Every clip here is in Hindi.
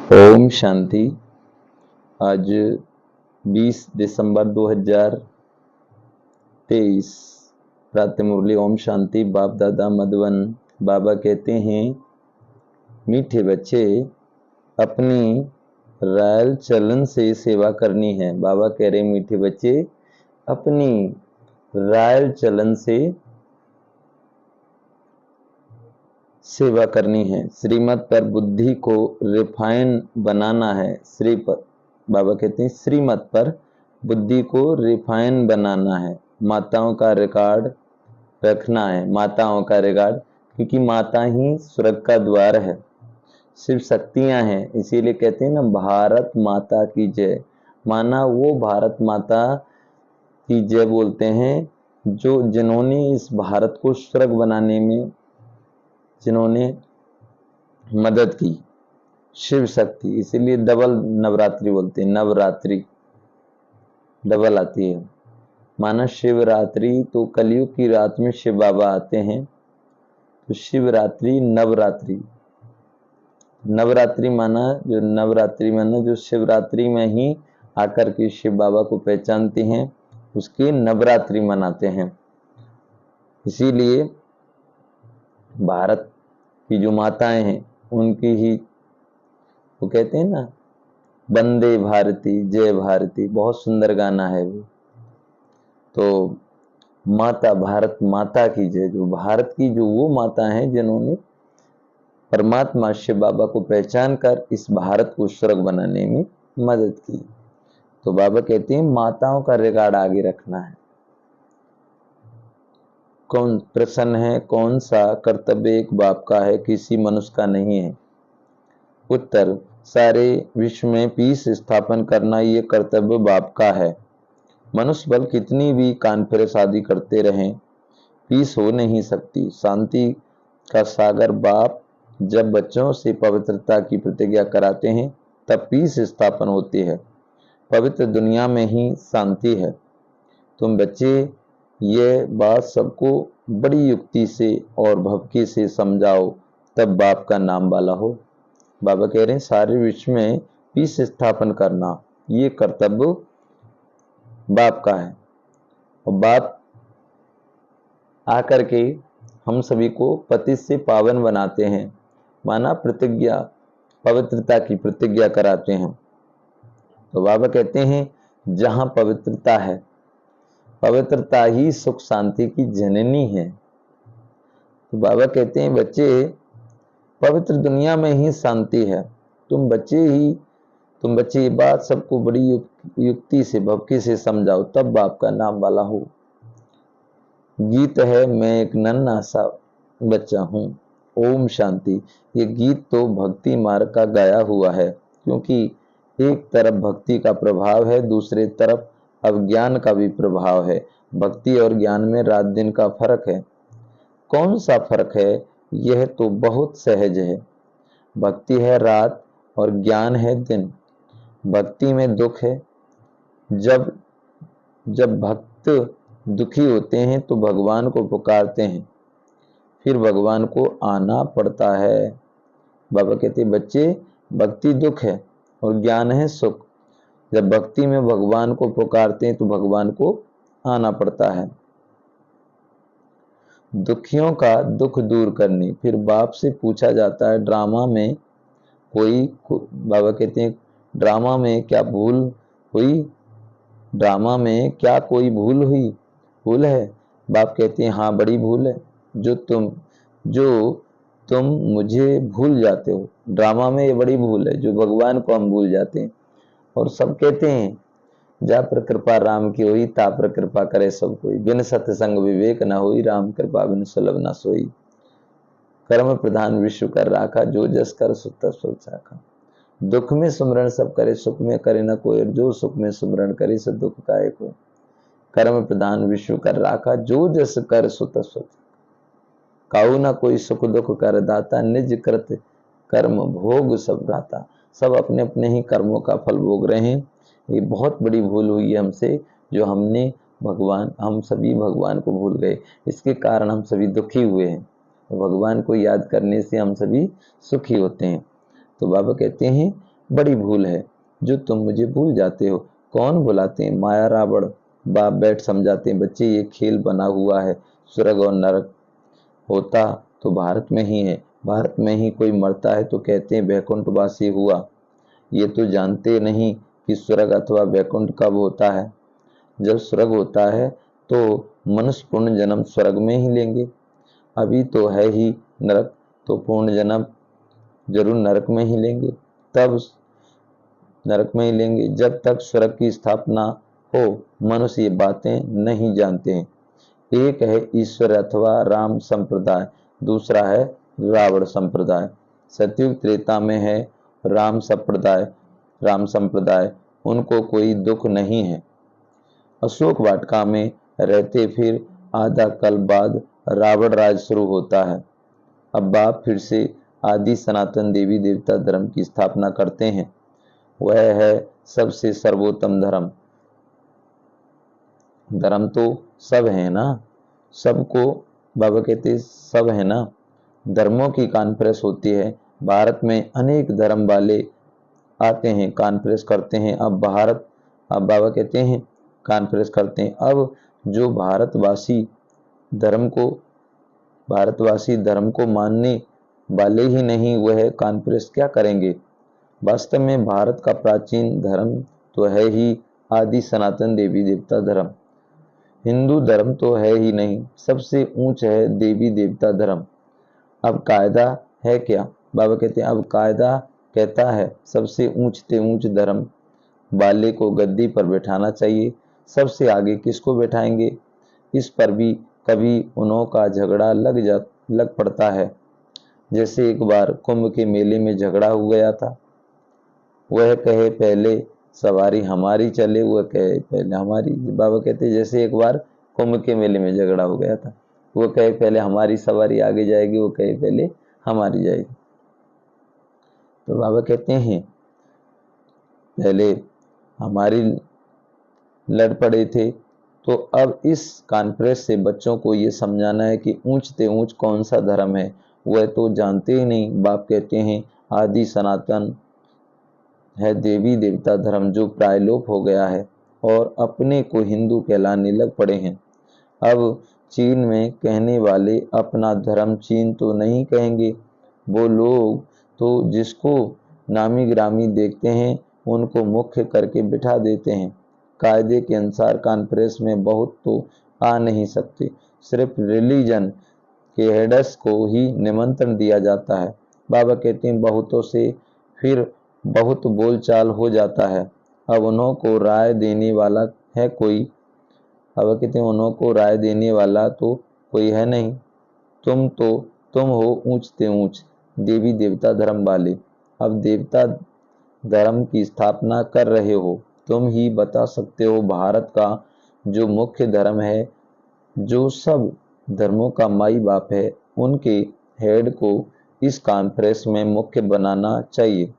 ओम शांति। आज 20 दिसंबर 2023 प्रातः मुरली। ओम शांति। बाप दादा मधुबन बाबा कहते हैं, मीठे बच्चे अपनी रायल चलन से सेवा करनी है। बाबा कह रहे मीठे बच्चे अपनी रायल चलन से सेवा करनी है। श्रीमत पर बुद्धि को रिफाइन बनाना है। बाबा कहते हैं श्रीमत पर बुद्धि को रिफाइन बनाना है। माताओं का रिकॉर्ड रखना है। माताओं का रिकॉर्ड, क्योंकि माता ही स्वर्ग का द्वार है, शिव शक्तियां हैं। इसीलिए कहते हैं ना, भारत माता की जय। माना वो भारत माता की जय बोलते हैं जिन्होंने इस भारत को स्वर्ग बनाने में जिन्होंने मदद की, शिव शक्ति। इसीलिए डबल नवरात्रि बोलते हैं। नवरात्रि डबल आती है। माना शिवरात्रि तो कलयुग की रात में शिव बाबा आते हैं, तो शिवरात्रि नवरात्रि। नवरात्रि माना जो शिवरात्रि में ही आकर के शिव बाबा को पहचानते हैं, उसकी नवरात्रि मनाते हैं। इसीलिए भारत की जो माताएं हैं उनकी ही वो कहते हैं ना, वंदे भारती जय भारती, बहुत सुंदर गाना है वो। तो माता, भारत माता की जय। जो भारत की जो वो माता हैं जिन्होंने परमात्मा शिव बाबा को पहचान कर इस भारत को स्वर्ग बनाने में मदद की। तो बाबा कहते हैं माताओं का रिकॉर्ड आगे रखना है। कौन प्रश्न है, कौन सा कर्तव्य एक बाप का है, किसी मनुष्य का नहीं है? उत्तर, सारे विश्व में पीस स्थापन करना ये कर्तव्य बाप का है। मनुष्य बल कितनी भी कॉन्फ्रेंस आदि करते रहें, पीस हो नहीं सकती। शांति का सागर बाप जब बच्चों से पवित्रता की प्रतिज्ञा कराते हैं तब पीस स्थापन होती है। पवित्र दुनिया में ही शांति है। तुम बच्चे ये बात सबको बड़ी युक्ति से और भक्ति से समझाओ, तब बाप का नाम वाला हो। बाबा कह रहे हैं सारे विश्व में पीस स्थापन करना ये कर्तव्य बाप का है। और बाप आकर के हम सभी को पति से पावन बनाते हैं। माना प्रतिज्ञा, पवित्रता की प्रतिज्ञा कराते हैं। तो बाबा कहते हैं जहां पवित्रता है, पवित्रता ही सुख शांति की जननी है। तो बाबा कहते हैं बच्चे, पवित्र दुनिया में ही शांति है। तुम बच्चे ये बात सबको बड़ी युक्ति से भक्ति से समझाओ, तब बाप का नाम वाला हो। गीत है मैं एक नन्हा सा बच्चा हूँ, ओम शांति। ये गीत तो भक्ति मार्ग का गाया हुआ है, क्योंकि एक तरफ भक्ति का प्रभाव है, दूसरे तरफ अज्ञान का भी प्रभाव है। भक्ति और ज्ञान में रात दिन का फर्क है। कौन सा फर्क है? यह तो बहुत सहज है। भक्ति है रात और ज्ञान है दिन। भक्ति में दुख है। जब भक्त दुखी होते हैं तो भगवान को पुकारते हैं, फिर भगवान को आना पड़ता है। बाबा कहते बच्चे, भक्ति दुख है और ज्ञान है सुख। जब भक्ति में भगवान को पुकारते हैं तो भगवान को आना पड़ता है। दुखियों का दुख दूर करनी। फिर बाप से पूछा जाता है ड्रामा में बाबा कहते हैं ड्रामा में क्या भूल हुई? ड्रामा में क्या कोई भूल है? बाप कहते हैं हाँ, बड़ी भूल है। जो तुम मुझे भूल जाते हो। ड्रामा में ये बड़ी भूल है, जो भगवान को हम भूल जाते हैं। और सब कहते हैं जा पर कृपा राम की हुई, ता पर कृपा करे सब कोई। बिन सत्संग विवेक न हुई, राम कृपा बिन सुलभ न सोई। कर्म प्रधान विश्व कर राखा, जो जस कर सुत सोच साखा। दुख में सुमरण सब करे, सुख में करे न कोई। जो सुख में सुमरण करे सो दुख काहे कोई। कर्म प्रधान विश्व कर राखा, जो जस कर सुत सोच। काऊ न कोई सुख दुख कर दाता, निज कृत कर्म भोग सब भ्राता। सब अपने अपने ही कर्मों का फल भोग रहे हैं। ये बहुत बड़ी भूल हुई है हमसे, जो हम सभी भगवान को भूल गए। इसके कारण हम सभी दुखी हुए हैं। भगवान को याद करने से हम सभी सुखी होते हैं। तो बाबा कहते हैं बड़ी भूल है जो तुम मुझे भूल जाते हो। कौन बुलाते हैं माया रावण, बाप बैठ समझाते हैं बच्चे ये खेल बना हुआ है। स्वर्ग और नरक होता तो भारत में ही है, भारत में ही कोई मरता है तो कहते हैं वैकुंठवासी हुआ। ये तो जानते नहीं कि स्वर्ग अथवा वैकुंठ कब होता है। जब स्वर्ग होता है तो मनुष्य पूर्ण जन्म स्वर्ग में ही लेंगे, अभी तो है ही नरक, तो पूर्ण जन्म जरूर नरक में ही लेंगे, तब नरक में ही लेंगे। जब तक स्वर्ग की स्थापना हो मनुष्य ये बातें नहीं जानते हैं। एक है ईश्वर अथवा राम संप्रदाय, दूसरा है रावण संप्रदाय। सतयुग त्रेता में है राम संप्रदाय, उनको कोई दुख नहीं है। अशोक वाटिका में रहते फिर आधा कल बाद रावण राज शुरू होता है। अब बाप फिर से आदि सनातन देवी देवता धर्म की स्थापना करते हैं। वह है सबसे सर्वोत्तम धर्म। धर्म तो सब है ना, सबको बाबा कहते सब है ना। धर्मों की कॉन्फ्रेंस होती है, भारत में अनेक धर्म वाले आते हैं, कॉन्फ्रेंस करते हैं। अब बाबा कहते हैं कॉन्फ्रेंस करते हैं। अब जो भारतवासी धर्म को मानने वाले ही नहीं, वह कॉन्फ्रेंस क्या करेंगे। वास्तव में भारत का प्राचीन धर्म तो है ही आदि सनातन देवी देवता धर्म। हिंदू धर्म तो है ही नहीं, सबसे ऊंच है देवी देवता धर्म। अब कायदा है क्या, बाबा कहते हैं अब कायदा कहता है सबसे ऊंचते ऊंच धर्म वाले को गद्दी पर बैठाना चाहिए। सबसे आगे किसको बैठाएंगे, इस पर भी कभी उन्हों का झगड़ा लग पड़ता है। जैसे एक बार कुंभ के मेले में झगड़ा हो गया था। वह कहे पहले सवारी हमारी चले, वह कहे पहले हमारी। बाबा कहते जैसे एक बार कुंभ के मेले में झगड़ा हो गया था, वो कहे पहले हमारी सवारी आगे जाएगी, वो कहे पहले हमारी जाएगी। तो बाबा कहते हैं पहले हमारी लड़ पड़े थे। तो अब इस कॉन्फ्रेंस से बच्चों को ये समझाना है कि ऊंचते ऊंच कौन सा धर्म है, वह तो जानते ही नहीं। बाप कहते हैं आदि सनातन है देवी देवता धर्म जो प्रायलोप हो गया है और अपने को हिंदू कहलाने लग पड़े हैं। अब चीन में कहने वाले अपना धर्म चीन तो नहीं कहेंगे, वो लोग तो जिसको नामी ग्रामी देखते हैं उनको मुख्य करके बिठा देते हैं। कायदे के अनुसार कॉन्फ्रेंस में बहुत तो आ नहीं सकते, सिर्फ रिलीजन के हेडस को ही निमंत्रण दिया जाता है। बाबा कहते हैं बहुतों से फिर बहुत बोलचाल हो जाता है। अब उन्हों को राय देने वाला है कोई, अब कहते हैं उन्हों को राय देने वाला तो कोई है नहीं। तुम हो ऊंचते ऊंच देवी देवता धर्म वाले, अब देवता धर्म की स्थापना कर रहे हो, तुम ही बता सकते हो भारत का जो मुख्य धर्म है, जो सब धर्मों का माई बाप है, उनके हेड को इस कॉन्फ्रेंस में मुख्य बनाना चाहिए,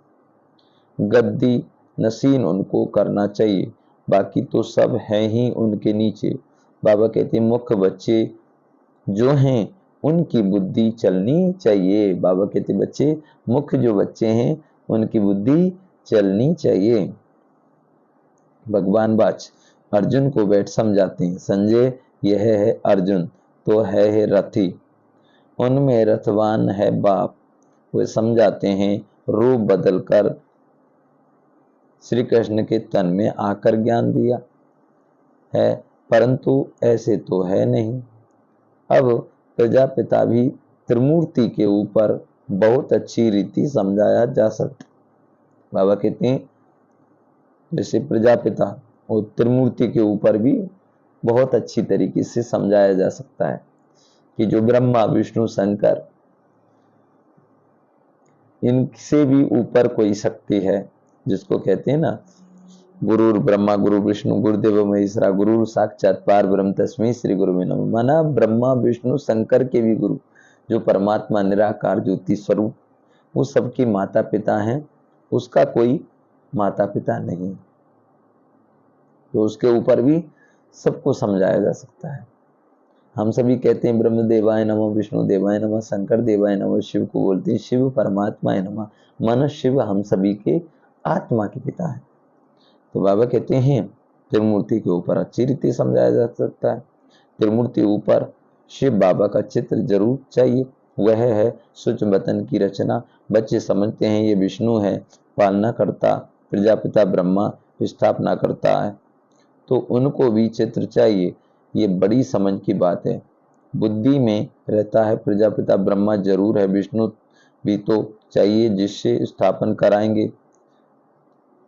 गद्दी नसीन उनको करना चाहिए, बाकी तो सब है ही उनके नीचे। बाबा कहते मुख्य बच्चे जो हैं उनकी बुद्धि चलनी चाहिए। बाबा कहते बच्चे मुख्य जो बच्चे हैं उनकी बुद्धि चलनी चाहिए। भगवान बाच अर्जुन को बैठ समझाते हैं, संजय यह है अर्जुन तो है रथी, उनमें रथवान है बाप। वे समझाते हैं रूप बदलकर श्री कृष्ण के तन में आकर ज्ञान दिया है, परंतु ऐसे तो है नहीं। अब प्रजापिता भी त्रिमूर्ति के ऊपर बहुत अच्छी रीति समझाया जा सकता। बाबा कहते हैं जैसे प्रजापिता और त्रिमूर्ति के ऊपर भी बहुत अच्छी तरीके से समझाया जा सकता है कि जो ब्रह्मा विष्णु शंकर इनसे भी ऊपर कोई शक्ति है, जिसको कहते हैं ना गुरुर ब्रह्मा गुरु विष्णु गुरुदेव महेश्वरा गुरु साक्षात पार ब्रह्म तस्मै श्री गुरु नमः। माना ब्रह्मा विष्णु शंकर के भी गुरु जो परमात्मा निराकार ज्योति स्वरूप, वो सबकी माता पिता हैं, उसका कोई माता पिता नहीं, तो उसके ऊपर भी सबको समझाया जा सकता है। हम सभी कहते हैं ब्रह्म देवाय नमः विष्णु देवाय नमः शंकर देवाय नमः, शिव को बोलते हैं शिव परमात्मा नमः। मन शिव हम सभी के आत्मा के पिता हैं। तो बाबा कहते हैं त्रिमूर्ति के ऊपर अच्छी रीति समझाया जा सकता है। त्रिमूर्ति ऊपर शिव बाबा का चित्र जरूर चाहिए। वह है सूक्ष्म वतन की रचना। बच्चे समझते हैं ये विष्णु है, पालना करता, प्रजापिता ब्रह्मा स्थापना करता है, तो उनको भी चित्र चाहिए। ये बड़ी समझ की बात है। बुद्धि में रहता है प्रजापिता ब्रह्मा जरूर है, विष्णु भी तो चाहिए जिससे स्थापन कराएंगे,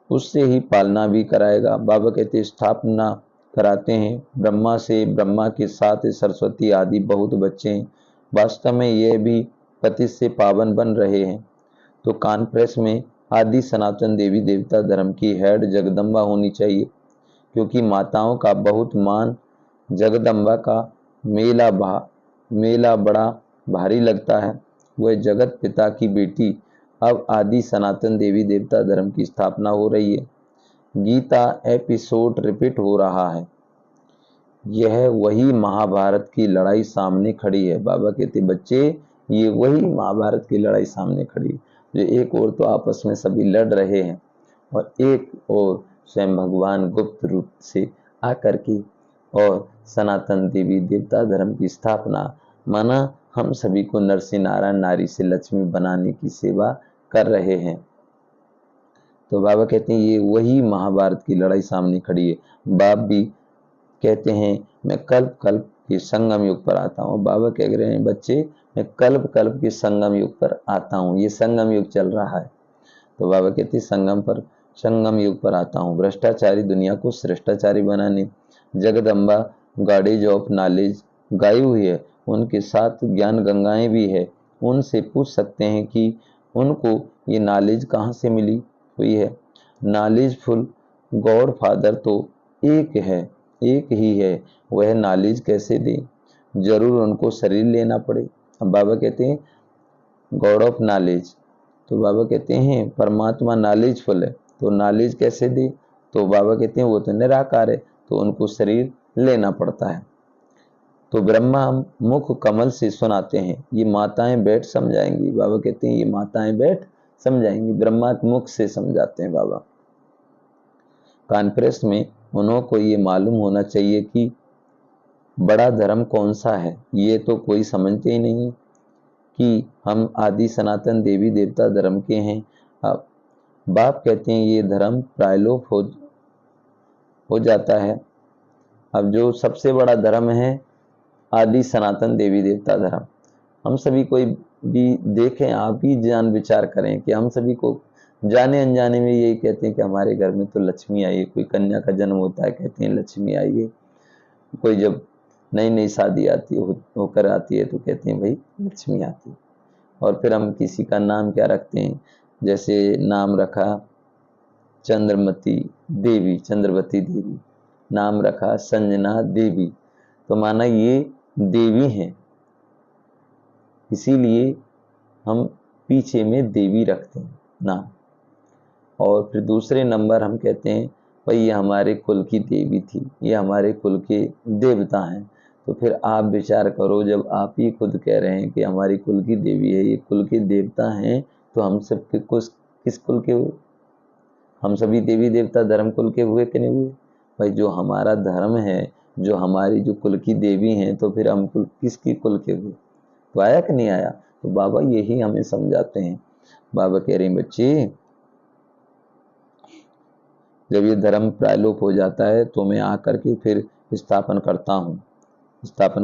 उससे ही पालना भी कराएगा। बाबा कहते स्थापना कराते हैं ब्रह्मा से, ब्रह्मा के साथ सरस्वती आदि बहुत बच्चे हैं। वास्तव में ये भी पति से पावन बन रहे हैं। तो कानप्रेस में आदि सनातन देवी देवता धर्म की हेड जगदम्बा होनी चाहिए, क्योंकि माताओं का बहुत मान। जगदम्बा का मेला बड़ा भारी लगता है। वह जगत पिता की बेटी अब आदि सनातन देवी देवता धर्म की स्थापना हो रही है। गीता एपिसोड रिपीट हो रहा है। यह वही महाभारत की लड़ाई सामने खड़ी है। बाबा कहते बच्चे ये वही महाभारत की लड़ाई सामने खड़ी है, जो एक ओर तो आपस में सभी लड़ रहे हैं और एक और स्वयं भगवान गुप्त रूप से आकर के और सनातन देवी देवता धर्म की स्थापना, माना हम सभी को नर से नारायण, नारी से लक्ष्मी बनाने की सेवा कर रहे हैं। तो बाबा कहते हैं ये वही महाभारत की लड़ाई सामने खड़ी है। बाप भी कहते हैं मैं कल्प कल्प के संगम युग पर आता हूँ। बाबा कह रहे हैं बच्चे मैं कल्प कल्प के संगम युग पर आता हूँ। ये संगम युग चल रहा है। तो बाबा कहते संगम युग पर आता हूँ, भ्रष्टाचारी दुनिया को श्रेष्ठाचारी बनाने। जगदम्बा गॉडेज ऑफ नॉलेज गाई हुई है, उनके साथ ज्ञान गंगाएं भी है। उनसे पूछ सकते हैं कि उनको ये नॉलेज कहाँ से मिली हुई है। नॉलेजफुल गॉड फादर तो एक है, एक ही है, वह नॉलेज कैसे दे? जरूर उनको शरीर लेना पड़े। अब बाबा कहते हैं गॉड ऑफ नॉलेज, तो बाबा कहते हैं परमात्मा नॉलेजफुल है, तो नॉलेज कैसे दे? तो बाबा कहते हैं वो तो निराकार है, तो उनको शरीर लेना पड़ता है। तो ब्रह्मा मुख कमल से सुनाते हैं, ये माताएं बैठ समझाएंगी। बाबा कहते हैं ये माताएं बैठ समझाएंगी, ब्रह्मा मुख से समझाते हैं बाबा। कॉन्फ्रेंस में उनको ये मालूम होना चाहिए कि बड़ा धर्म कौन सा है। ये तो कोई समझते ही नहीं है कि हम आदि सनातन देवी देवता धर्म के हैं। अब बाप कहते हैं ये धर्म प्रायलोप हो जाता है। अब जो सबसे बड़ा धर्म है आदि सनातन देवी देवता धर्म, हम सभी कोई भी देखें, आप ही जान विचार करें कि हम सभी को जाने अनजाने में यही कहते हैं कि हमारे घर में तो लक्ष्मी आई है। कोई कन्या का जन्म होता है कहते हैं लक्ष्मी आई है। कोई जब नई नई शादी होकर आती है तो कहते हैं भाई लक्ष्मी आती है। और फिर हम किसी का नाम क्या रखते हैं, जैसे नाम रखा चंद्रवती देवी, नाम रखा संजना देवी, तो माना ये देवी हैं, इसीलिए हम पीछे में देवी रखते हैं नाम। और फिर दूसरे नंबर हम कहते हैं भाई ये हमारे कुल की देवी थी, ये हमारे कुल के देवता हैं। तो फिर आप विचार करो, जब आप ही खुद कह रहे हैं कि हमारी कुल की देवी है, ये कुल के देवता हैं, तो हम सब किस कुल के हुए? हम सभी देवी देवता धर्म कुल के हुए कि नहीं हुए? भाई जो हमारा धर्म है, जो हमारी जो कुल की देवी हैं, तो फिर हम किसकी कुल के हुए? तो आया कि नहीं आया? तो बाबा यही हमें समझाते हैं। बाबा कह रहे हैं बच्चे जब ये धर्म प्रायलोप हो जाता है तो मैं आकर के फिर स्थापन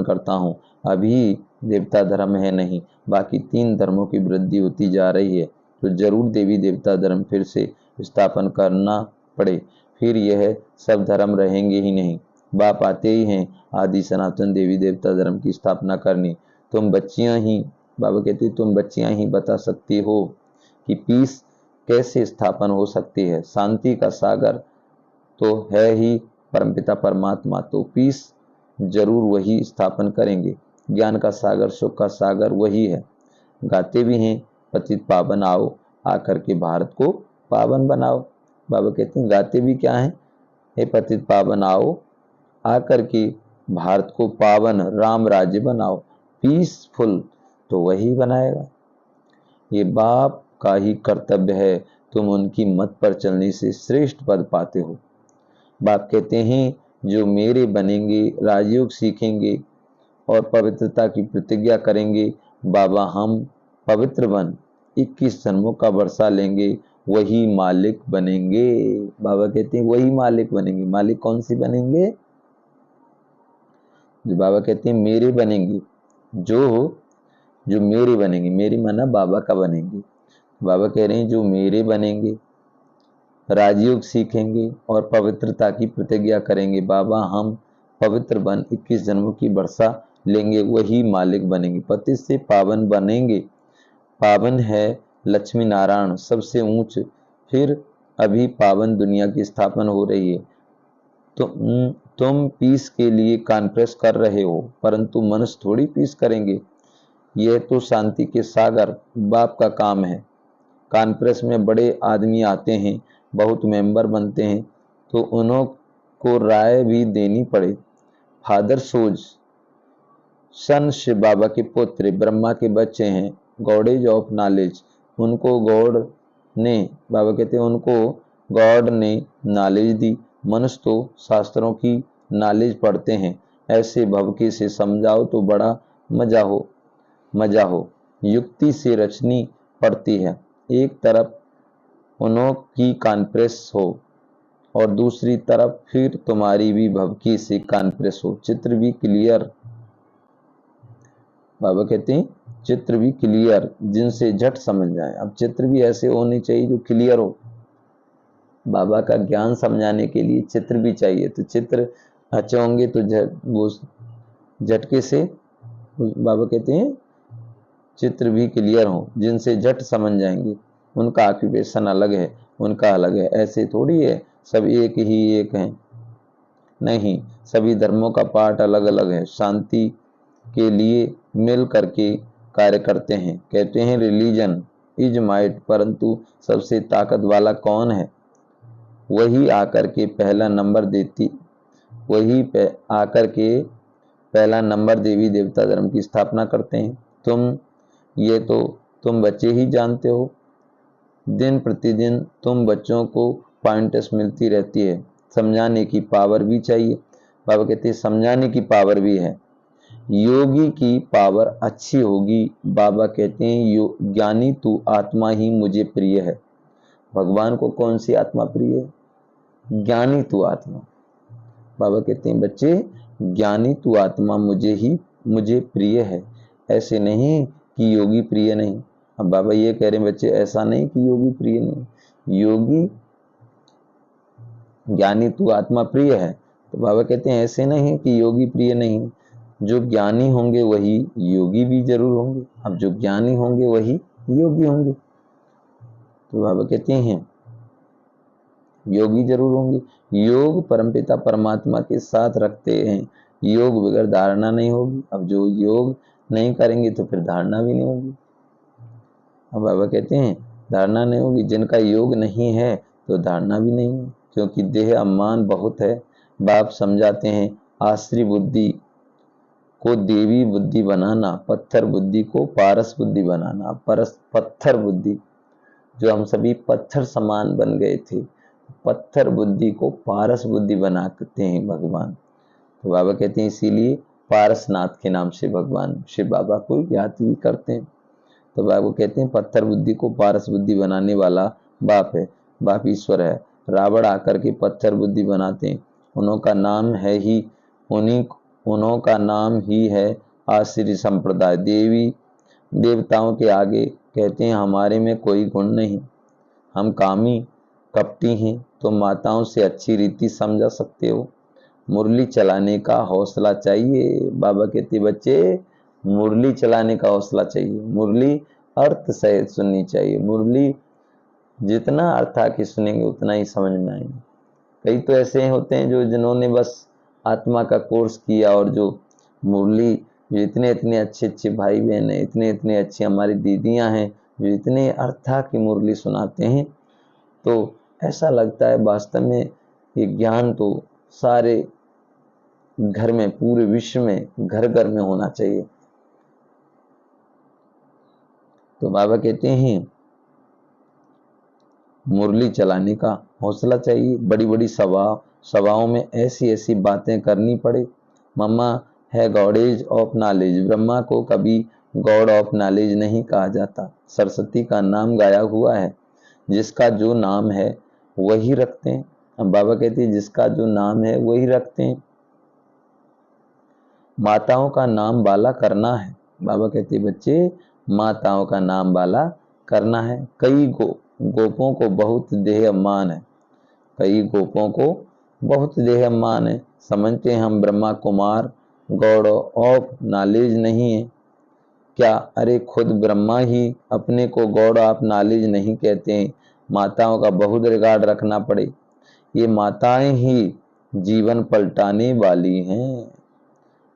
करता हूँ। अभी देवता धर्म है नहीं, बाकी 3 धर्मों की वृद्धि होती जा रही है, तो जरूर देवी देवता धर्म फिर से स्थापन करना पड़े, फिर यह सब धर्म रहेंगे ही नहीं। बाप आते ही हैं आदि सनातन देवी देवता धर्म की स्थापना करनी। तुम बच्चियां ही, बाबा कहते तुम बच्चियां ही बता सकती हो कि पीस कैसे स्थापन हो सकती है। शांति का सागर तो है ही परमपिता परमात्मा, तो पीस जरूर वही स्थापन करेंगे। ज्ञान का सागर, सुख का सागर वही है। गाते भी हैं पतित पावन आओ, आकर के भारत को पावन बनाओ। बाबा कहते हैं गाते भी क्या है, हे पतित पावन आओ, आकर के भारत को पावन राम राज्य बनाओ। पीसफुल तो वही बनाएगा। ये बाप का ही कर्तव्य है तुम उनकी मत पर चलने से श्रेष्ठ पद पाते हो। बाप कहते हैं जो मेरे बनेंगे, राजयोग सीखेंगे और पवित्रता की प्रतिज्ञा करेंगे, बाबा हम पवित्र बन 21 जन्मों का वर्षा लेंगे, वही मालिक बनेंगे। बाबा कहते हैं वही मालिक बनेंगे। मालिक कौन सी बनेंगे? जो बाबा कहते हैं मेरे बनेंगे, जो मेरे बनेंगे, मेरी माना बाबा का बनेंगे। बाबा कह रहे हैं जो मेरे बनेंगे, राजयोग सीखेंगे और पवित्रता की प्रतिज्ञा करेंगे, बाबा हम पवित्र बन 21 जन्मों की वर्षा लेंगे, वही मालिक बनेंगे। पति से पावन बनेंगे। पावन है लक्ष्मी नारायण सबसे ऊंच, फिर अभी पावन दुनिया की स्थापना हो रही है। तुम पीस के लिए कॉन्फ्रेंस कर रहे हो, परंतु मनुष्य थोड़ी पीस करेंगे। यह तो शांति के सागर बाप का काम है। कॉन्फ्रेंस में बड़े आदमी आते हैं, बहुत मेंबर बनते हैं, तो उन्हों को राय भी देनी पड़े। फादर सोज सन शिव बाबा के पुत्र ब्रह्मा के बच्चे हैं, गॉडेज ऑफ नॉलेज। उनको गॉड ने, बाबा कहते हैं उनको गॉड ने नॉलेज दी। मनुष्य तो शास्त्रों की नॉलेज पढ़ते हैं। ऐसे भवकी से समझाओ तो बड़ा मजा हो। युक्ति से रचनी पड़ती है। एक तरफ उन्हों की कॉन्फ्रेंस हो और दूसरी तरफ फिर तुम्हारी भी भवकी से कॉन्फ्रेंस हो। चित्र भी क्लियर, बाबा कहते हैं चित्र भी क्लियर जिनसे झट समझ जाए। अब चित्र भी ऐसे होने चाहिए जो क्लियर हो। बाबा का ज्ञान समझाने के लिए चित्र भी चाहिए, तो चित्र अच्छे होंगे तो वो झटके से, बाबा कहते हैं चित्र भी क्लियर हो जिनसे झट समझ जाएंगे। उनका ऑक्यूपेशन अलग है, उनका अलग है। ऐसे थोड़ी है सब एक ही एक हैं, नहीं, सभी धर्मों का पाठ अलग अलग है। शांति के लिए मिल करके कार्य करते हैं। कहते हैं रिलीजन इज माइट, परंतु सबसे ताकत वाला कौन है? वही आकर के पहला नंबर देवी देवता धर्म की स्थापना करते हैं। तुम बच्चे ही जानते हो। दिन प्रतिदिन तुम बच्चों को पॉइंट्स मिलती रहती है। समझाने की पावर भी चाहिए। बाबा कहते हैं समझाने की पावर भी है। योगी की पावर अच्छी होगी। बाबा कहते हैं ज्ञानी तू आत्मा ही मुझे प्रिय है। भगवान को कौन सी आत्मा प्रिय है? ज्ञानी तू आत्मा। बाबा कहते हैं बच्चे ज्ञानी तू आत्मा मुझे प्रिय है। ऐसे नहीं कि योगी प्रिय नहीं। अब बाबा ये कह रहे हैं बच्चे ऐसा नहीं कि योगी प्रिय नहीं, योगी ज्ञानी तू आत्मा प्रिय है। तो बाबा कहते हैं ऐसे नहीं कि योगी प्रिय नहीं, जो ज्ञानी होंगे वही योगी भी जरूर होंगे। अब जो ज्ञानी होंगे वही योगी होंगे। तो बाबा कहते हैं योगी जरूर होंगे। योग परमपिता परमात्मा के साथ रखते हैं। योग बगैर धारणा नहीं होगी। अब जो योग नहीं करेंगे तो फिर धारणा भी नहीं होगी। अब बाबा कहते हैं धारणा नहीं होगी। जिनका योग नहीं है तो धारणा भी नहीं है, क्योंकि देह अम्मान बहुत है। बाप समझाते हैं आश्री बुद्धि को देवी बुद्धि बनाना, पत्थर बुद्धि को पारस बुद्धि बनाना। पत्थर बुद्धि, जो हम सभी पत्थर समान बन गए थे, पत्थर बुद्धि को पारस बुद्धि बनाते हैं भगवान। तो बाबा कहते हैं इसीलिए पारसनाथ के नाम से भगवान शिव बाबा को याद भी करते हैं। तो बाबा कहते हैं पत्थर बुद्धि को पारस बुद्धि बनाने वाला बाप है, बाप ईश्वर है। रावण आकर के पत्थर बुद्धि बनाते हैं। उन्हों का नाम ही है आश्री संप्रदाय। देवी देवताओं के आगे कहते हैं हमारे में कोई गुण नहीं, हम कामी कपटी हैं। तो माताओं से अच्छी रीति समझा सकते हो। मुरली चलाने का हौसला चाहिए। बाबा कहते बच्चे मुरली चलाने का हौसला चाहिए। मुरली अर्थ सहित सुननी चाहिए। मुरली जितना अर्थ आके सुनेंगे उतना ही समझ में आएंगे। कई तो ऐसे होते हैं जिन्होंने बस आत्मा का कोर्स किया, और जो मुरली, जो इतने अच्छे भाई बहन हैं, इतने अच्छी हमारी दीदियां हैं, जो इतने अर्था की मुरली सुनाते हैं, तो ऐसा लगता है वास्तव में ये ज्ञान तो सारे घर में, पूरे विश्व में, घर घर में होना चाहिए। तो बाबा कहते हैं मुरली चलाने का हौसला चाहिए। बड़ी बड़ी सभाओं में ऐसी ऐसी बातें करनी पड़े। मम्मा है गॉडेज ऑफ नॉलेज, ब्रह्मा को कभी गॉड ऑफ नॉलेज नहीं कहा जाता। सरस्वती का नाम गाया हुआ है, जिसका जो नाम है वही रखते हैं। अब बाबा कहते हैं जिसका जो नाम है वही रखते हैं। माताओं का नाम बाला करना है। बाबा कहते हैं बच्चे माताओं का नाम बाला करना है। कई गोपों को बहुत देह मान है, कई गोपों को बहुत देह मान है। समझते हैं हम Brahma Kumar God of knowledge नहीं है क्या? अरे खुद ब्रह्मा ही अपने को गॉड ऑफ नॉलेज नहीं कहते हैं। माताओं का बहुत रिगार्ड रखना पड़े। ये माताएं ही जीवन पलटाने वाली हैं।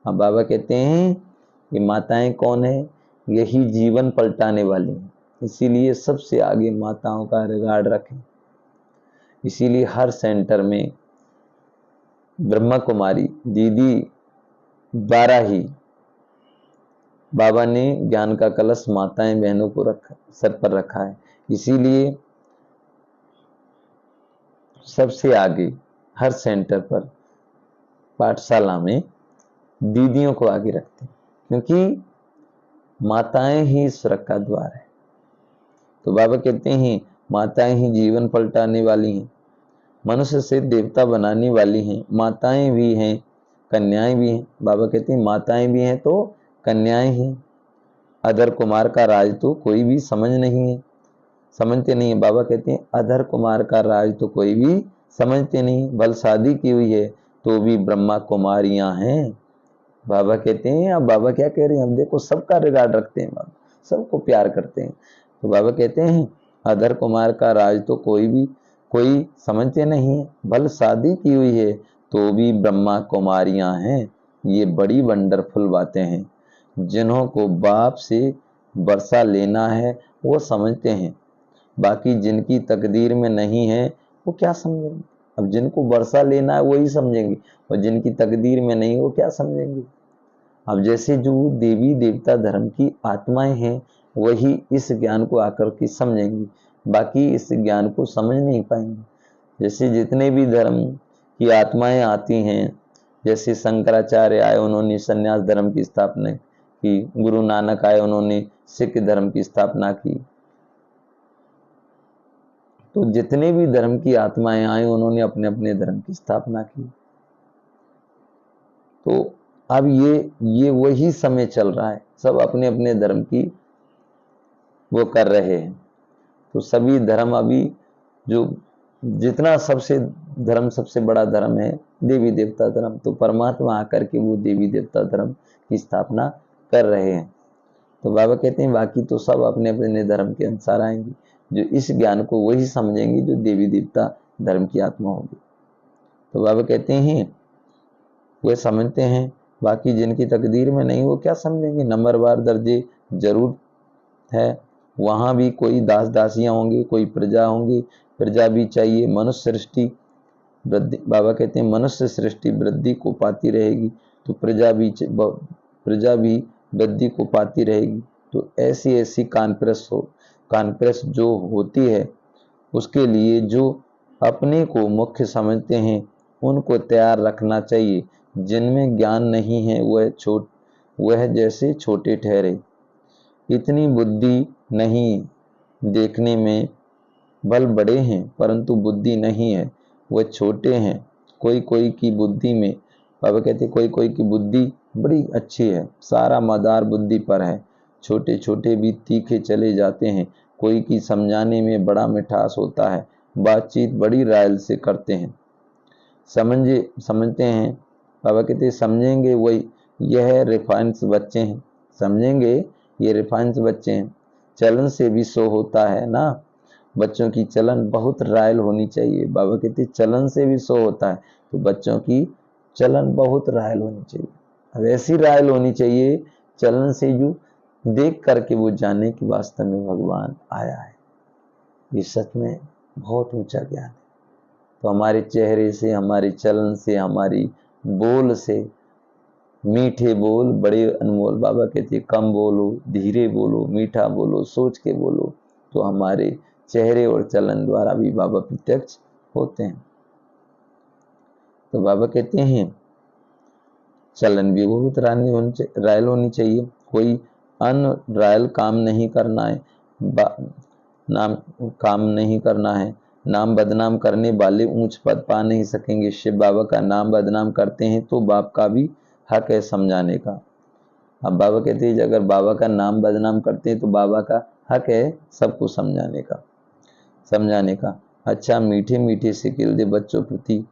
अब बाबा कहते हैं ये माताएं कौन है? यही जीवन पलटाने वाली हैं। इसीलिए सबसे आगे माताओं का रिगार्ड रखें। इसीलिए हर सेंटर में ब्रह्मा कुमारी दीदी द्वारा ही बाबा ने ज्ञान का कलश माताएं बहनों को सर पर रखा है। इसीलिए सबसे आगे हर सेंटर पर पाठशाला में दीदियों को आगे रखते हैं, क्योंकि माताएं ही सुरक्षा का द्वार है। तो बाबा कहते हैं माताएं ही जीवन पलटाने वाली हैं, मनुष्य से देवता बनाने वाली हैं। माताएं भी हैं, कन्याएं भी हैं। बाबा कहते हैं माताएं भी हैं तो कन्याएं हैं। अधर कुमार का राज तो कोई भी समझते नहीं है। बाबा कहते हैं अधर कुमार का राज तो कोई भी समझते नहीं। भल शादी की हुई है तो भी ब्रह्मा कुमारियां हैं। बाबा कहते हैं, अब बाबा क्या कह रहे हैं, हम देखो सबका रिगार्ड रखते हैं, बाबा सबको प्यार करते हैं। तो बाबा कहते हैं अधर कुमार का राज तो कोई समझते नहीं है। भल शादी की हुई है तो भी ब्रह्मा कुमारियां हैं। ये बड़ी वंडरफुल बातें हैं। जिन्हों को बाप से वर्षा लेना है वो समझते हैं, बाकी जिनकी तकदीर में नहीं है वो क्या समझेंगे। अब जिनको वर्षा लेना है वही समझेंगे, और जिनकी तकदीर में नहीं वो क्या समझेंगे। अब जैसे जो देवी देवता धर्म की आत्माएं हैं वही इस ज्ञान को आकर के समझेंगी, बाकी इस ज्ञान को समझ नहीं पाएंगे। जैसे जितने भी धर्म की आत्माएं आती हैं, जैसे शंकराचार्य आए उन्होंने संन्यास धर्म की स्थापना की, गुरु नानक आए उन्होंने सिख धर्म की स्थापना की। तो जितने भी धर्म की आत्माएं आए उन्होंने अपने अपने धर्म की स्थापना की। तो अब ये वही समय चल रहा है, सब अपने अपने धर्म की वो कर रहे हैं। तो सभी धर्म अभी जो जितना सबसे बड़ा धर्म है देवी देवता धर्म, तो परमात्मा आकर के वो देवी देवता धर्म की स्थापना कर रहे हैं। तो बाबा कहते हैं बाकी तो सब अपने अपने धर्म के अनुसार आएंगे, जो इस ज्ञान को वही समझेंगे जो देवी देवता धर्म की आत्मा होगी। तो बाबा कहते हैं वे समझते हैं, बाकी जिनकी तकदीर में नहीं वो क्या समझेंगे। नंबरवार दर्जे जरूर है, वहां भी कोई दास दासियां होंगी, कोई प्रजा होंगी, प्रजा भी चाहिए। मनुष्य सृष्टि वृद्धि, बाबा कहते हैं मनुष्य सृष्टि वृद्धि को पाती रहेगी तो प्रजा भी वृद्धि को पाती रहेगी। तो ऐसी कॉन्फ्रेंस जो होती है उसके लिए जो अपने को मुख्य समझते हैं उनको तैयार रखना चाहिए। जिनमें ज्ञान नहीं है वह जैसे छोटे ठहरे। इतनी बुद्धि नहीं, देखने में बल बड़े हैं परंतु बुद्धि नहीं है, वह छोटे हैं। कोई की बुद्धि में, बाबा कहते कोई की बुद्धि बड़ी अच्छी है, सारा मदार बुद्धि पर है। छोटे छोटे भी तीखे चले जाते हैं। कोई की समझाने में बड़ा मिठास होता है, बातचीत बड़ी रायल से करते हैं। समझते हैं, बाबा कहते समझेंगे वही, यह रिफाइंस बच्चे हैं। समझेंगे ये रिफाइंस बच्चे हैं। चलन से भी सो होता है ना, बच्चों की चलन बहुत रायल होनी चाहिए। बाबा कहते चलन से भी सो होता है, तो बच्चों की चलन बहुत रायल होनी चाहिए। अब ऐसी रायल होनी चाहिए चलन से जो देख करके वो जाने कि वास्तव में भगवान आया है। ये सच में बहुत ऊंचा ज्ञान है। तो हमारे चेहरे से, हमारे चलन से, हमारी बोल से, मीठे बोल बड़े अनमोल। बाबा कहते कम बोलो, धीरे बोलो, मीठा बोलो, सोच के बोलो, तो हमारे चेहरे और चलन द्वारा भी बाबा प्रत्यक्ष होते हैं। तो बाबा कहते हैं चलन भी बहुत रायल होनी चाहिए, कोई अनरायल काम नहीं करना है, काम नहीं करना है। नाम बदनाम करने वाले ऊंच पद पा नहीं सकेंगे। शिव बाबा का नाम बदनाम करते हैं तो बाप का भी हक है समझाने का। अब बाबा कहते हैं अगर बाबा का नाम बदनाम करते हैं तो बाबा का हक है सबको समझाने का। अच्छा मीठे मीठे से खिल दे बच्चों प्रति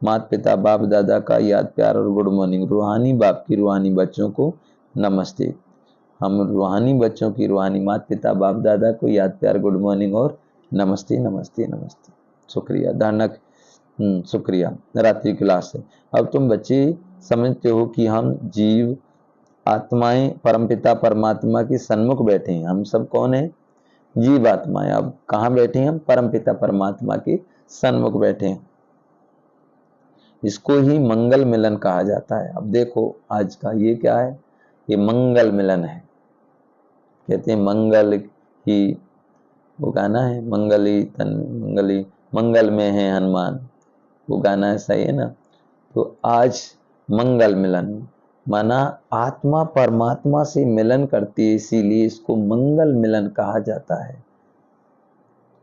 माता पिता बाप दादा का याद प्यार और गुड मॉर्निंग। रूहानी बाप की रूहानी बच्चों को नमस्ते। हम रूहानी बच्चों की रूहानी माता पिता बाप दादा को याद प्यार गुड मॉर्निंग और नमस्ते नमस्ते नमस्ते। शुक्रिया धानक, शुक्रिया। रात्रि क्लास है। अब तुम बच्चे समझते हो कि हम जीव आत्माएं परमपिता परमात्मा के सन्मुख बैठे हैं। हम सब कौन है? जीव आत्माएं। अब कहाँ बैठे हैं हम? परमपिता परमात्मा के सन्मुख बैठे हैं। इसको ही मंगल मिलन कहा जाता है। अब देखो आज का ये क्या है? ये मंगल मिलन है। कहते हैं मंगल ही, वो गाना है मंगली तन मंगली, मंगल में है हनुमान, वो गाना है, सही है ना? तो आज मंगल मिलन माना आत्मा परमात्मा से मिलन करती है, इसीलिए इसको मंगल मिलन कहा जाता है।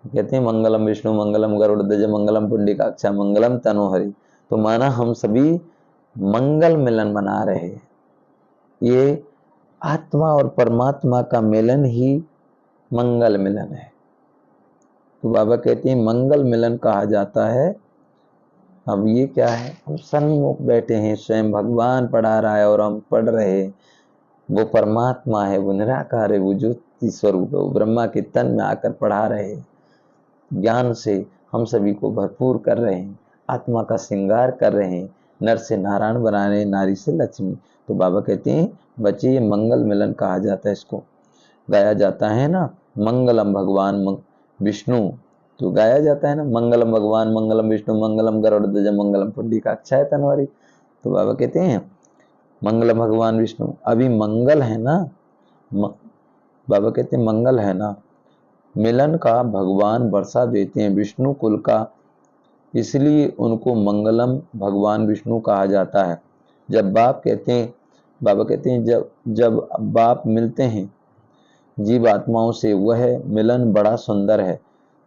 कहते हैं मंगलम विष्णु मंगलम गरुड़ध्वज मंगलम पुंडरीकाक्ष मंगलम तनोहरि। तो माना हम सभी मंगल मिलन मना रहे हैं। ये आत्मा और परमात्मा का मिलन ही मंगल मिलन है। तो बाबा कहते हैं मंगल मिलन कहा जाता है। अब ये क्या है? हम सन्मुख बैठे हैं, स्वयं भगवान पढ़ा रहा है और हम पढ़ रहे हैं। वो परमात्मा है, वो निराकार है, वो ज्योति स्वरूप है, वो ब्रह्मा के तन में आकर पढ़ा रहे हैं। ज्ञान से हम सभी को भरपूर कर रहे हैं, आत्मा का श्रृंगार कर रहे हैं, नर से नारायण बना रहे हैं, नारी से लक्ष्मी। तो बाबा कहते हैं बच्चे ये मंगल मिलन कहा जाता है। इसको गाया जाता है ना, मंगलम भगवान विष्णु, तो गाया जाता है ना मंगलम भगवान मंगलम विष्णु मंगलम गरुड़ध्वज मंगलम पुंडरीकाक्ष तनोहरि। तो बाबा कहते हैं मंगलम भगवान विष्णु। अभी मंगल है ना, बाबा कहते हैं मंगल है ना, मिलन का भगवान बरसा देते हैं विष्णु कुल का, इसलिए उनको मंगलम भगवान विष्णु कहा जाता है। जब बाप कहते हैं, बाबा कहते हैं जब बाप मिलते हैं जीव आत्माओं से, वह मिलन बड़ा सुंदर है।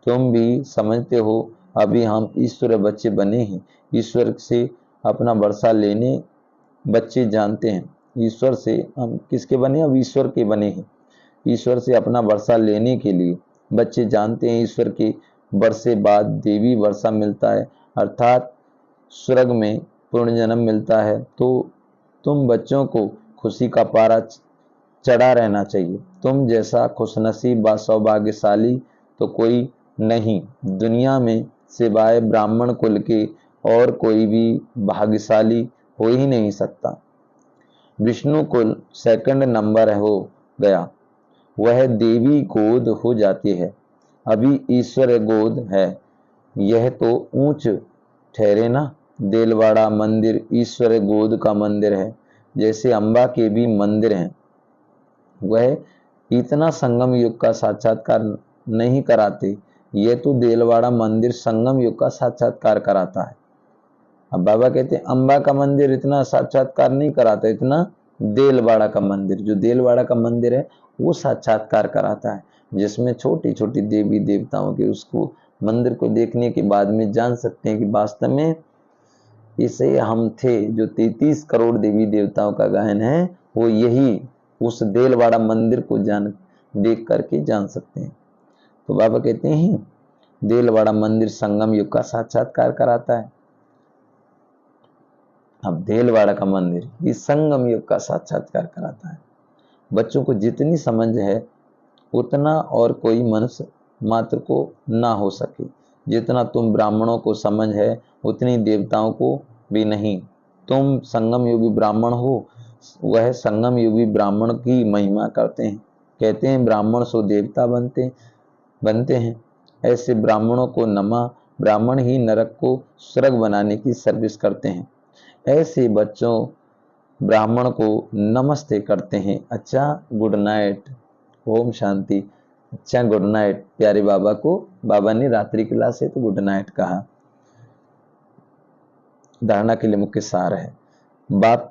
तुम भी समझते हो अभी हम ईश्वर बच्चे बने हैं। ईश्वर से अपना वर्षा लेने बच्चे जानते हैं। ईश्वर से हम किसके बने? अब ईश्वर के बने हैं। ईश्वर से अपना वर्षा लेने के लिए बच्चे जानते हैं ईश्वर के वर्षे बाद देवी वर्षा मिलता है, अर्थात स्वर्ग में पूर्ण जन्म मिलता है। तो तुम बच्चों को खुशी का पारा चढ़ा रहना चाहिए। तुम जैसा खुशनसीब व सौभाग्यशाली तो कोई नहीं दुनिया में, सिवाय ब्राह्मण कुल के और कोई भी भाग्यशाली हो ही नहीं सकता। विष्णु कुल सेकंड नंबर हो गया, वह देवी गोद हो जाती है, अभी ईश्वर गोद है। यह तो ऊंच ठहरे ना। देलवाड़ा मंदिर ईश्वर गोद का मंदिर है, जैसे अम्बा के भी मंदिर हैं। वह इतना संगम युग का साक्षात्कार नहीं कराते, यह तो देलवाड़ा मंदिर संगम युग का साक्षात्कार कराता है। अब बाबा कहते हैं अम्बा का मंदिर इतना साक्षात्कार नहीं कराता, इतना देलवाड़ा का मंदिर, जो देलवाड़ा का मंदिर है वो साक्षात्कार कराता है, जिसमें छोटी छोटी देवी देवताओं के उसको मंदिर को देखने के बाद में जान सकते हैं कि वास्तव में इसे हम थे। जो 33 करोड़ देवी देवताओं का गायन है वो यही उस देलवाड़ा मंदिर को देख करके जान सकते हैं। तो बाबा कहते हैं देलवाड़ा मंदिर संगम युग का साक्षात्कार कराता है। अब देलवाड़ा का मंदिर ये संगम युग का साक्षात्कार कराता है। बच्चों को जितनी समझ है उतना और कोई मनुष्य मात्र को ना हो सके। जितना तुम ब्राह्मणों को समझ है उतनी देवताओं को भी नहीं। तुम संगम युगी ब्राह्मण हो, वह संगम युगी ब्राह्मण की महिमा करते हैं। कहते हैं ब्राह्मण सो देवता बनते हैं। ऐसे ब्राह्मणों को नमा। ब्राह्मण ही नरक को स्वर्ग बनाने की सर्विस करते हैं। ऐसे बच्चों ब्राह्मण को नमस्ते करते हैं। अच्छा, गुड नाइट, ओम शांति। अच्छा, गुड नाइट। प्यारे बाबा को बाबा ने रात्रि क्लास है तो गुड नाइट कहा। धारणा के लिए मुख्य सार है, बाप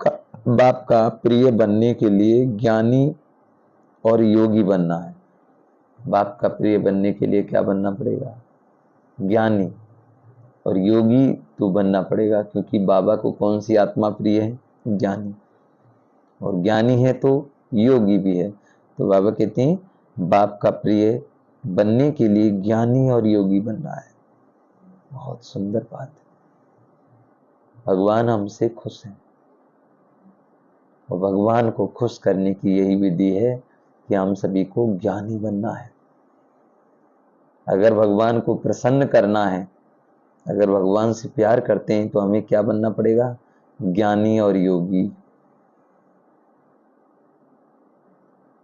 का प्रिय बनने के लिए ज्ञानी और योगी बनना है। बाप का प्रिय बनने के लिए क्या बनना पड़ेगा? ज्ञानी और योगी तो बनना पड़ेगा, क्योंकि बाबा को कौन सी आत्मा प्रिय है? ज्ञानी। और ज्ञानी है तो योगी भी है। तो बाबा कहते हैं बाप का प्रिय बनने के लिए ज्ञानी और योगी बनना है। बहुत सुंदर बात है। भगवान हमसे खुश हैं और भगवान को खुश करने की यही विधि है कि हम सभी को ज्ञानी बनना है। अगर भगवान को प्रसन्न करना है, अगर भगवान से प्यार करते हैं तो हमें क्या बनना पड़ेगा? ज्ञानी और योगी।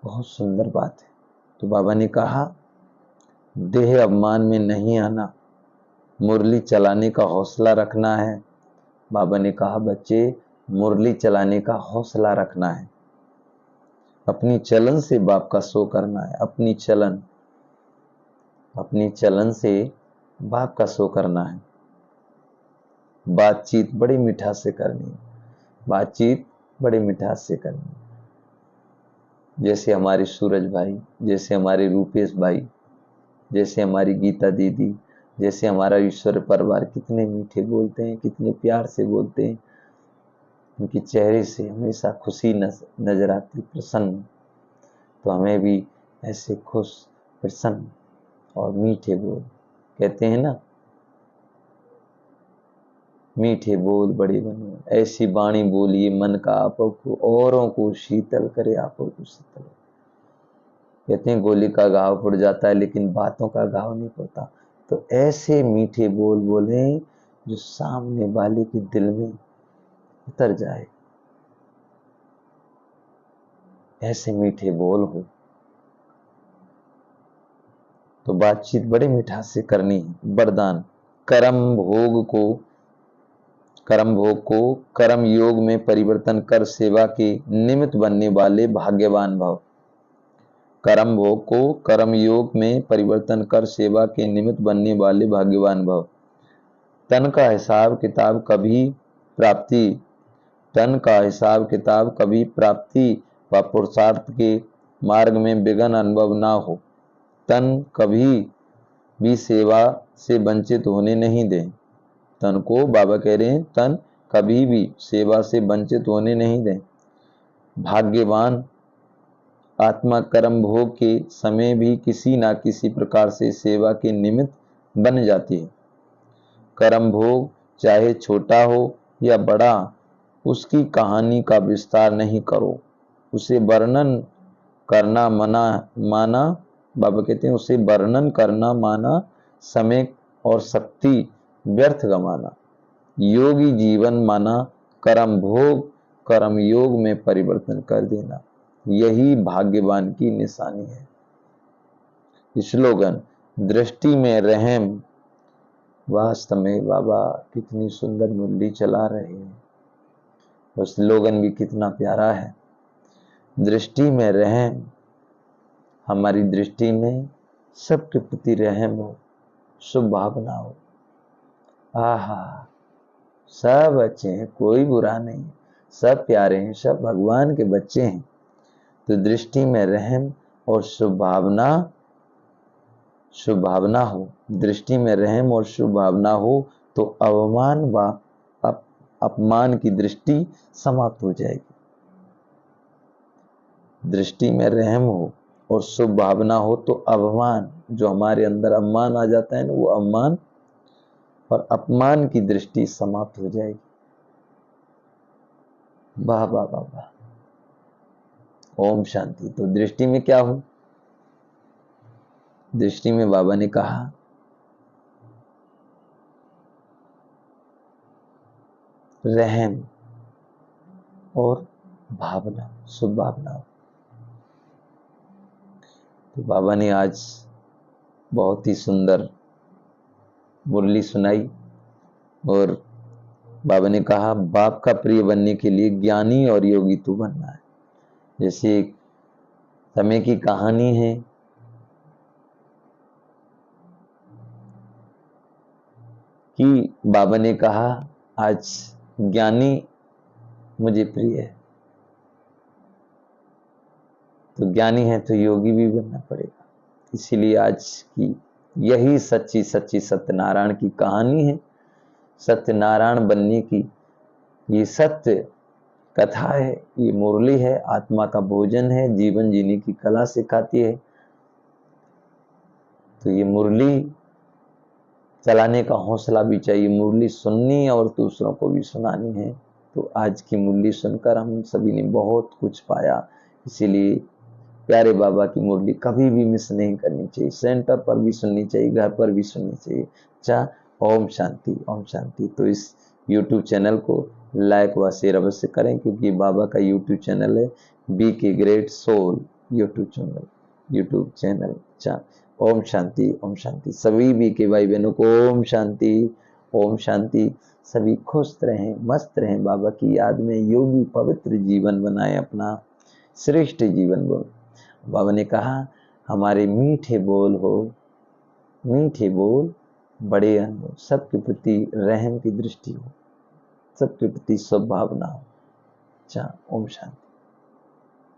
बहुत सुंदर बात है। तो बाबा ने कहा देह अभिमान में नहीं आना, मुरली चलाने का हौसला रखना है। बाबा ने कहा बच्चे मुरली चलाने का हौसला रखना है, अपनी चलन से बाप का शो करना है। अपनी चलन से बाप का शो करना है। बातचीत बड़ी मिठास से करनी है, बातचीत बड़ी मिठास से करनी है। जैसे हमारे सूरज भाई, जैसे हमारे रूपेश भाई, जैसे हमारी गीता दीदी, जैसे हमारा ईश्वर परिवार कितने मीठे बोलते हैं, कितने प्यार से बोलते हैं। उनके चेहरे से हमेशा खुशी नजर आती, प्रसन्न। तो हमें भी ऐसे खुश, प्रसन्न और मीठे बोल, कहते हैं ना, मीठे बोल बड़े बनो, ऐसी वाणी बोलिए मन का आपो को, औरों को शीतल करे आपो को शीतल। कहते हैं गोली का घाव फुट जाता है लेकिन बातों का घाव नहीं पड़ता। तो ऐसे मीठे बोल बोले जो सामने वाले के दिल में उतर जाए, ऐसे मीठे बोल हो। तो बातचीत बड़े मिठास से करनी है। वरदान, कर्म भोग को कर्म योग में परिवर्तन कर सेवा के निमित्त बनने वाले भाग्यवान भव। कर्म भोग को कर्म योग में परिवर्तन कर सेवा के निमित्त बनने वाले भाग्यवान भव। तन का हिसाब किताब कभी प्राप्ति व पुरुषार्थ के मार्ग में विघ्न अनुभव ना हो। तन कभी भी सेवा से वंचित होने नहीं दें। तन को बाबा कह रहे हैं तन कभी भी सेवा से वंचित होने नहीं दें। भाग्यवान आत्मा कर्म भोग के समय भी किसी ना किसी प्रकार से सेवा के निमित्त बन जाती है। कर्म भोग चाहे छोटा हो या बड़ा, उसकी कहानी का विस्तार नहीं करो। उसे वर्णन करना माना, बाबा कहते हैं उसे वर्णन करना माना समय और शक्ति व्यर्थ गंवाना। योगी जीवन माना कर्म भोग कर्म योग में परिवर्तन कर देना। यही भाग्यवान की निशानी है। स्लोगन, दृष्टि में रहम। वास्तव में बाबा कितनी सुंदर मुरली चला रहे हैं, और स्लोगन भी कितना प्यारा है। दृष्टि में रहम, हमारी दृष्टि में सबके प्रति रहम हो, शुभ भावना हो। आहा, सब अच्छे हैं, कोई बुरा नहीं, सब प्यारे हैं, सब भगवान के बच्चे हैं। तो दृष्टि में रहम और शुभ भावना हो। दृष्टि में रहम और शुभ भावना हो तो अवमान व अपमान की दृष्टि समाप्त हो जाएगी। दृष्टि में रहम हो और शुभ भावना हो तो अवमान, जो हमारे अंदर अपमान आ जाता है ना, वो अवमान और अपमान की दृष्टि समाप्त हो जाएगी। वाह वाह वाह वाह, ओम शांति। तो दृष्टि में क्या हो? दृष्टि में बाबा ने कहा रहम और भावना, शुभ भावना। तो बाबा ने आज बहुत ही सुंदर मुरली सुनाई, और बाबा ने कहा बाप का प्रिय बनने के लिए ज्ञानी और योगी तू बनना है। जैसे एक समय की कहानी है, कि बाबा ने कहा आज ज्ञानी मुझे प्रिय है, तो ज्ञानी है तो योगी भी बनना पड़ेगा। इसीलिए आज की यही सच्ची सच्ची सत्यनारायण की कहानी है, सत्यनारायण बनने की ये सत्य कथा है, ये मुरली है, आत्मा का भोजन है, जीवन जीने की कला सिखाती है। तो ये मुरली चलाने का हौसला भी चाहिए, मुरली सुननी और दूसरों को भी सुनानी है। तो आज की मुरली सुनकर हम सभी ने बहुत कुछ पाया। इसीलिए प्यारे बाबा की मुरली कभी भी मिस नहीं करनी चाहिए, सेंटर पर भी सुननी चाहिए, घर पर भी सुननी चाहिए। अच्छा, ओम शांति, ओम शांति। तो इस YouTube चैनल को लाइक व शेयर अवश्य करें, क्योंकि बाबा का YouTube चैनल है, बी के ग्रेट सोल YouTube चैनल। अच्छा, ओम शांति, ओम शांति। सभी बी के भाई बहनों को ओम शांति, ओम शांति। सभी खुश रहें, मस्त रहें, बाबा की याद में योगी पवित्र जीवन बनाए, अपना श्रेष्ठ जीवन को। बाबा ने कहा हमारे मीठे बोल हो, मीठे बोल बड़े अनमोल, सबके प्रति रहम की दृष्टि हो, सबके प्रति सद्भावना हो। अच्छा, ओम शांति।